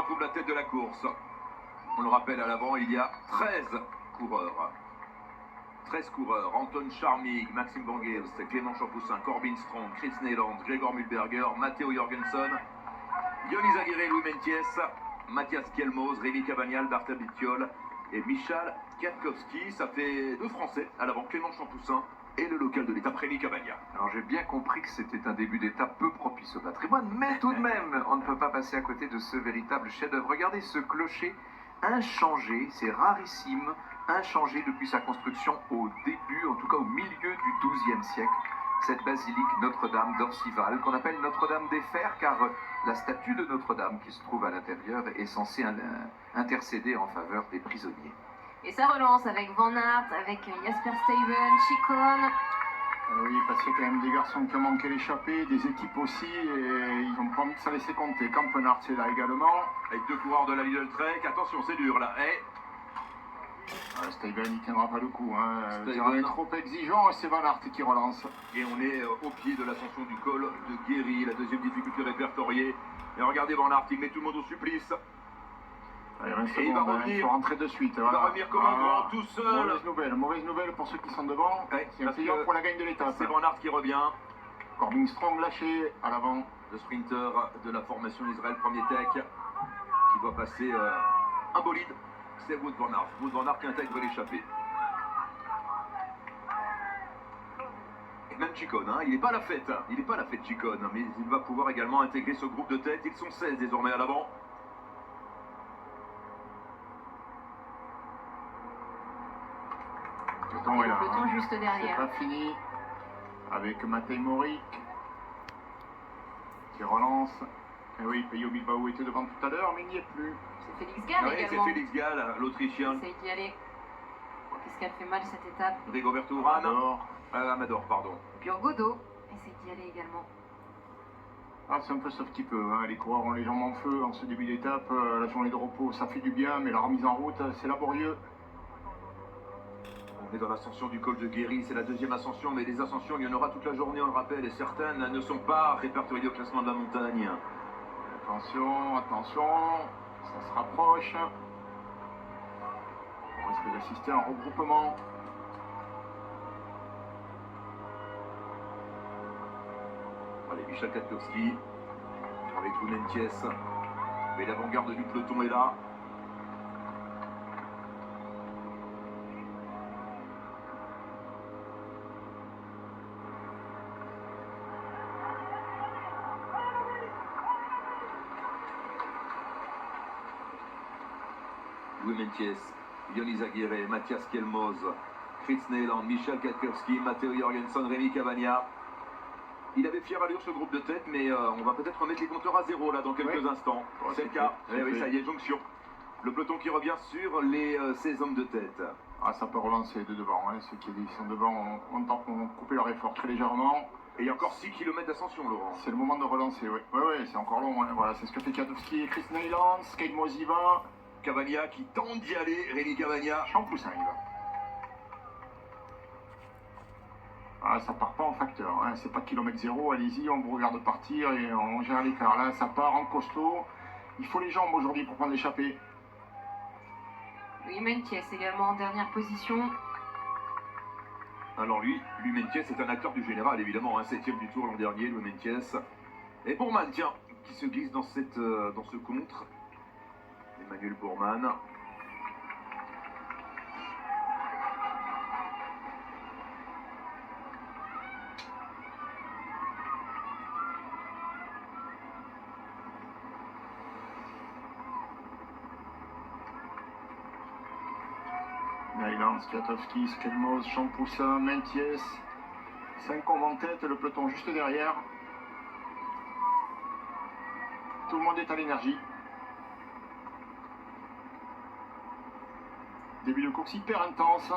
retrouve la tête de la course. On le rappelle, à l'avant, il y a 13 coureurs. 13 coureurs, Anton Charmig, Maxime Van Geelst, Clément Champoussin, Corbin Strong, Chris Neyland, Gregor Mühlberger, Matteo Jorgensen, Dionis Aguirre, Louis Mentiès, Mathias Kielmose, Rémi Cavagnal, Bartha Bittiol et Michal Kwiatkowski. Ça fait 2 Français à l'avant, Clément Champoussin et le local de l'étape, Rémi Cavagnal. Alors j'ai bien compris que c'était un début d'étape peu propice au patrimoine, mais tout de même, on ne peut pas passer à côté de ce véritable chef-d'œuvre. Regardez ce clocher inchangé, c'est rarissime, inchangé depuis sa construction au début, en tout cas au milieu du XIIe siècle. Cette basilique Notre-Dame d'Orcival, qu'on appelle Notre-Dame des Fers, car la statue de Notre-Dame qui se trouve à l'intérieur est censée intercéder en faveur des prisonniers. Et ça relance avec Van Aert, avec Jasper Stuyven, Chicone. Oui, parce qu'il y a quand même des garçons qui ont manqué l'échappée, des équipes aussi, et ils n'ont pas envie de s'en laisser compter. Campenard, c'est là également. Avec 2 coureurs de la Lidl Trek, attention, c'est dur là. Stuyven, il ne tiendra pas le coup. Stuyven. On est trop exigeant, et c'est Van Aert qui relance. Et on est au pied de l'ascension du col de Guéry, la deuxième difficulté répertoriée. Et regardez Van Aert, il met tout le monde au supplice. Allez, reste Et il va revenir. Il faut rentrer de suite. Il va revenir comme un grand tout seul. Mauvaise nouvelle pour ceux qui sont devant. C'est un payant pour la gagne de l'étape. C'est Van Aert qui revient. Corbin Strong lâché à l'avant. Le sprinter de la formation Israël Premier Tech qui doit passer un bolide. C'est Wout Van Aert. Wout Van Aert qui intègre l'échappée. Et même Chicone, il n'est pas à la fête. Il n'est pas à la fête Chicone, mais il va pouvoir également intégrer ce groupe de tête. Ils sont 16 désormais à l'avant. Le peloton juste derrière. C'est pas fini avec Matej Moric qui relance. Et oui, Peyo Bilbao était devant tout à l'heure, mais il n'y est plus. C'est Félix Gall également. C'est Félix Gall, l'Autrichien. Il essaye d'y aller. Qu'est-ce qu'elle fait mal cette étape? Rigoberto Urán. Amador, pardon. Burgodo essaye d'y aller également. C'est un peu ce petit peu, les coureurs ont les jambes en feu en ce début d'étape. La journée de repos, ça fait du bien, mais la remise en route, c'est laborieux. On est dans l'ascension du col de Guéry, c'est la deuxième ascension, mais des ascensions, il y en aura toute la journée, on le rappelle, et certaines ne sont pas répertoriées au classement de la montagne. Attention, attention, ça se rapproche. On risque d'assister à un regroupement. Allez, Michal Kwiatkowski, avec Louis Mentiès, mais l'avant-garde du peloton est là. Louis Mentiès, Dionis Aguirre, Mathias Kielmose, Chris Neyland, Michal Kwiatkowski, Matteo Jorgensen, Rémi Cavagnal. Il avait fière allure ce groupe de tête, mais on va peut-être remettre les compteurs à zéro là dans quelques instants. C'est le cas. Oui, ça y est, jonction. Le peloton qui revient sur les 16 hommes de tête. Ça peut relancer de devant. Ceux qui sont devant ont coupé leur effort très légèrement. Et il y a encore 6 km d'ascension, Laurent. C'est le moment de relancer, oui. Oui, c'est encore long. Voilà, c'est ce que fait Kwiatkowski et Chris Neyland. Skate Mosiva. Cavagnal qui tente d'y aller, Rémi Cavagnal. Champoussin, il va. Ça part pas en facteur, c'est pas kilomètre zéro, allez-y, on vous regarde partir et on gère l'écart. Là, ça part en costaud. Il faut les jambes aujourd'hui pour prendre l'échappée. Louis Mentiès également en dernière position. Alors Louis Mentiès est un acteur du général, évidemment, 7ème du tour l'an dernier, Louis Mentiès. Et Bourman, tiens, qui se glisse dans ce contre. Emmanuel Bourman. Neyland, Kwiatkowski, Kielmose, Champoussin, Mentiès. 5 hommes en tête, le peloton juste derrière. Tout le monde est à l'énergie. Début de course hyper intense.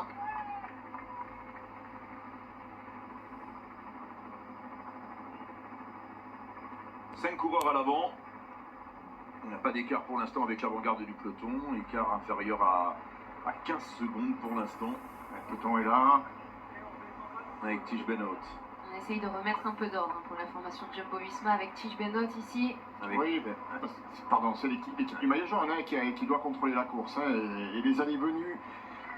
Cinq coureurs à l'avant. On n'a pas d'écart pour l'instant avec l'avant-garde du peloton. Écart inférieur à 15 secondes pour l'instant. Le peloton est là. Avec Tish Benoît. On essaye de remettre un peu d'ordre pour la formation de Jumbo-Visma avec Tige Benoît ici. Oui, pardon, c'est l'équipe du maillot jaune hein, qui doit contrôler la course. Hein, et les allées venues.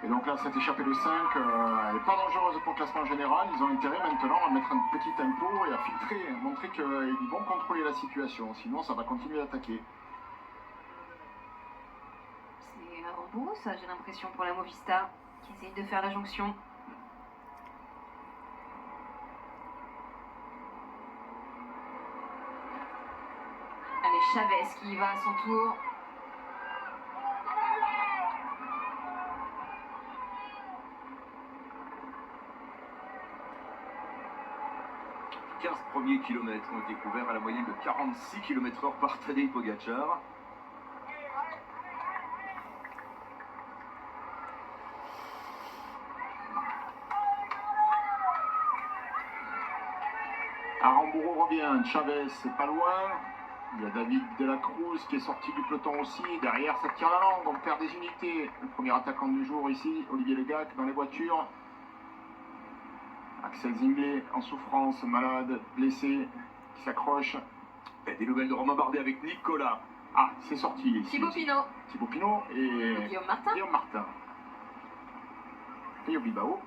Et donc là, cette échappée de 5, elle n'est pas dangereuse pour le classement général. Ils ont intérêt maintenant à mettre un petit tempo et à filtrer, montrer qu'ils vont contrôler la situation. Sinon, ça va continuer d'attaquer. C'est Aramburu, ça, j'ai l'impression, pour la Movistar, qui essaye de faire la jonction. Allez, Chavez qui y va à son tour. Les 15 premiers kilomètres ont été couverts à la moyenne de 46 km/h par Tadej Pogacar. Aramburu revient, Chavez c'est pas loin. Il y a David de la Cruz qui est sorti du peloton aussi. Derrière, ça tire la langue, on perd des unités. Le premier attaquant du jour ici, Olivier Legac dans les voitures. Axel Zinglet en souffrance, malade, blessé, qui s'accroche. Et des nouvelles de Romain Bardet avec Nicolas. Ah, c'est sorti ici. Thibaut Pinot. Thibaut Pinot et Guillaume Martin. Guillaume Martin. Et Bilbao.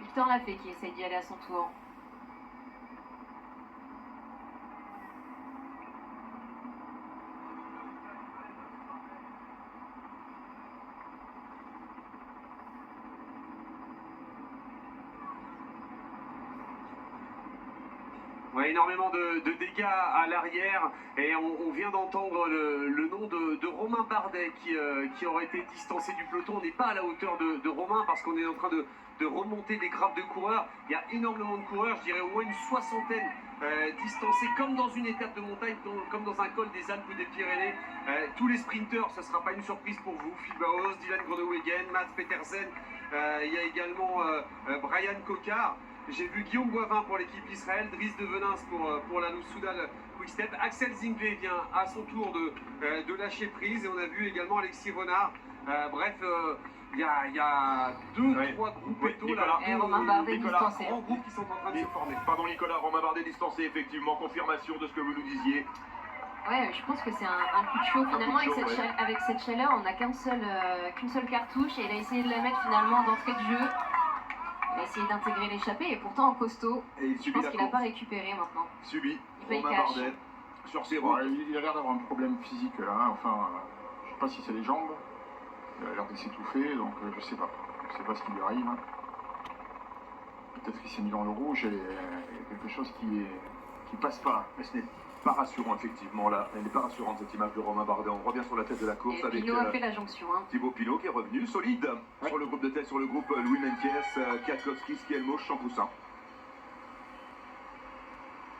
Victor Lafay qui essaye d'y aller à son tour. Ouais, énormément de dégâts à l'arrière et on vient d'entendre le nom de Romain Bardet qui aurait été distancé du peloton. On n'est pas à la hauteur de Romain parce qu'on est en train de remonter des grappes de coureurs. Il y a énormément de coureurs, je dirais au moins une soixantaine distancés comme dans une étape de montagne, comme dans un col des Alpes ou des Pyrénées. Tous les sprinteurs, ce ne sera pas une surprise pour vous. Phil Bauhaus, Dylan Groenewegen, Mats Petersen, il y a également Brian Cocard. J'ai vu Guillaume Boivin pour l'équipe Israël, Dries de Venins pour la Soudal Quick-Step. Axel Zinglet vient à son tour de lâcher prise et on a vu également Alexis Renard. Bref, il y a deux, trois groupes pétaux là. Et Romain Bardet distancé. Grands groupes qui sont en train de se former. Pardon Nicolas, Romain Bardet distancé, effectivement, confirmation de ce que vous nous disiez. Ouais, je pense que c'est un coup de chaud finalement. coup de chaud, Avec cette chaleur, on n'a qu'une seule cartouche et il a essayé de la mettre finalement d'entrée de jeu. Il a essayé d'intégrer l'échappée et pourtant en costaud, Et il je subit pense la qu'il n'a course. pas récupéré maintenant. Subi, Il paye Romain cash. Bardet sur ses routes. Ouais, il a l'air d'avoir un problème physique là. Hein. Enfin, je ne sais pas si c'est les jambes. Il a l'air de s'étouffer, donc je sais pas. Je sais pas ce qui lui arrive. Peut-être qu'il s'est mis dans le rouge et il y a quelque chose qui passe pas. Mais ce n'est pas rassurant, effectivement, là. Elle n'est pas rassurante, cette image de Romain Bardet. On revient sur la tête de la course Et avec Pinot a fait la jonction. Hein. Thibaut Pinot qui est revenu, solide, sur le groupe de tête, sur le groupe Louis Meintjes, Kwiatkowski, Skielmo, Champoussin.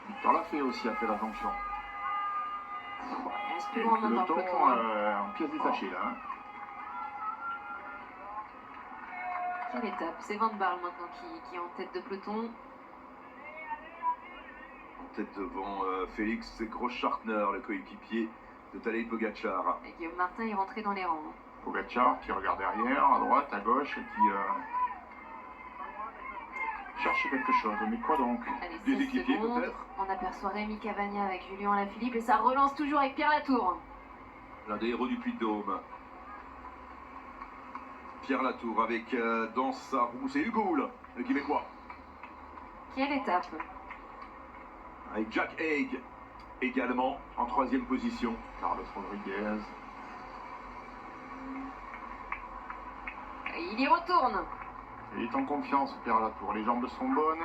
Victor Lafay aussi a fait la jonction. Il reste Et plus le grand monde dans le peloton peloton. Hein. en pièces détachées là. Hein. Quelle étape? C'est Van Barle maintenant qui est en tête de peloton. En tête devant Félix Groschartner, le coéquipier de Tadej Pogacar. Et Guillaume Martin est rentré dans les rangs. Hein. Pogacar qui regarde derrière, à droite, à gauche, et qui cherche quelque chose. Mais quoi donc? Allez, Des 16 équipiers, secondes. peut-être. On aperçoit Rémi Cavagna avec Julien Alaphilippe et ça relance toujours avec Pierre Latour. L'un des héros du Puy-de-Dôme. Pierre Latour avec dans sa roue, c'est Hugo Hull, le Québécois. Quelle étape? Avec Jack Haig également en troisième position. Carlos Rodriguez. Et il y retourne. Il est en confiance, Pierre Latour. Les jambes sont bonnes.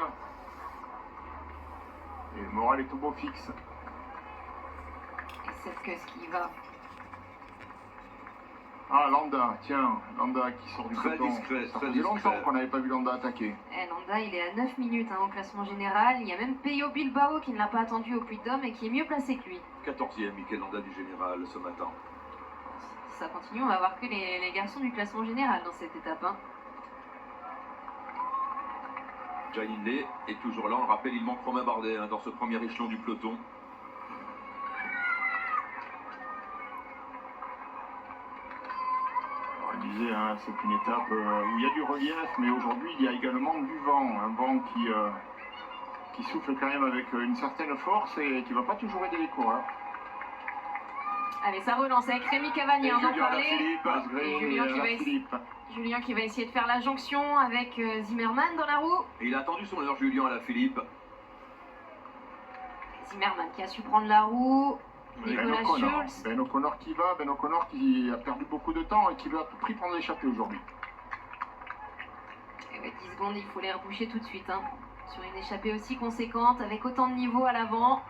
Et le moral est au beau fixe. Et cette queue qui y va. Ah, Landa, tiens, Landa qui sort du Très peloton. discret, Ça très faisait discret. longtemps qu'on n'avait pas vu Landa attaquer. Landa, il est à 9 minutes hein, au classement général. Il y a même Peyo Bilbao qui ne l'a pas attendu au Puy-de-Dôme et qui est mieux placé que lui. 14e, Mikel Landa du Général ce matin. Si ça continue, on va voir que les garçons du classement général dans cette étape. Hein. Gianni Hindley est toujours là. On le rappelle, il manque Romain Bardet dans ce premier échelon du peloton. disais, hein, c'est une étape où il y a du relief, mais aujourd'hui il y a également du vent. Un vent qui souffle quand même avec une certaine force et qui ne va pas toujours aider les coureurs. Allez, ça relance avec Rémi Cavagny, Et on en Julien parlait. Alaphilippe. Asgreen Et et Philippe. Julien qui va essayer de faire la jonction avec Zimmermann dans la roue. Et il a attendu son heure, Julien Alaphilippe. Zimmermann qui a su prendre la roue. Nicolas O'Connor. Schulz. Ben O'Connor qui va, Ben O'Connor qui a perdu beaucoup de temps et qui veut à tout prix prendre l'échappée aujourd'hui. Et ouais, 10 secondes, il faut les reboucher tout de suite. Hein. Sur une échappée aussi conséquente, avec autant de niveau à l'avant.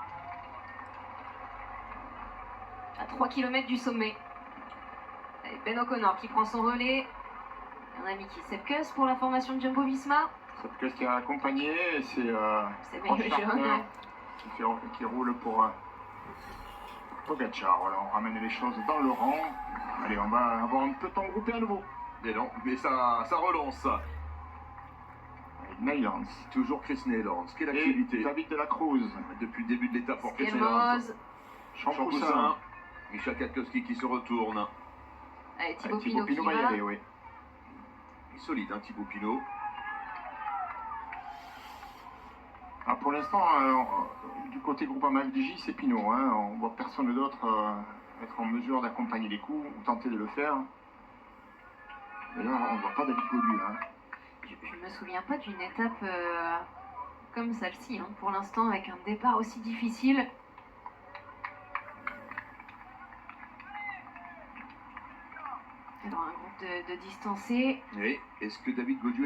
À 3 km du sommet. Allez, Ben O'Connor qui prend son relais. Un ami qui Sepkus pour la formation de Jumbo Visma. C'est ce qui a accompagné, c'est C'est Ross bien Partner jeune. qui roule pour Pogacar. Voilà, on ramène les choses dans le rang. Allez, on va avoir un peloton groupé à nouveau. Mais non, mais ça relance. Avec Neylands Toujours Chris Neylands. Quelle et activité David de la Cruz. depuis le début de l'étape pour Chris Neylands. Skelmoz. Champoussin. Champoussin. Michel Katkowski qui se retourne. Allez, Thibaut Thibaut Pinot qui va y va. aller, oui. Il est solide, hein, Thibaut Pinot. Ah, pour l'instant, du côté Groupama FDJ, c'est Pinot. Hein. On voit personne d'autre être en mesure d'accompagner les coups ou tenter de le faire. D'ailleurs, on ne voit pas David Gaudu. Hein. Je ne me souviens pas d'une étape comme celle-ci, hein, pour l'instant, avec un départ aussi difficile. Alors, un groupe de distancés. Et est-ce que David Gaudu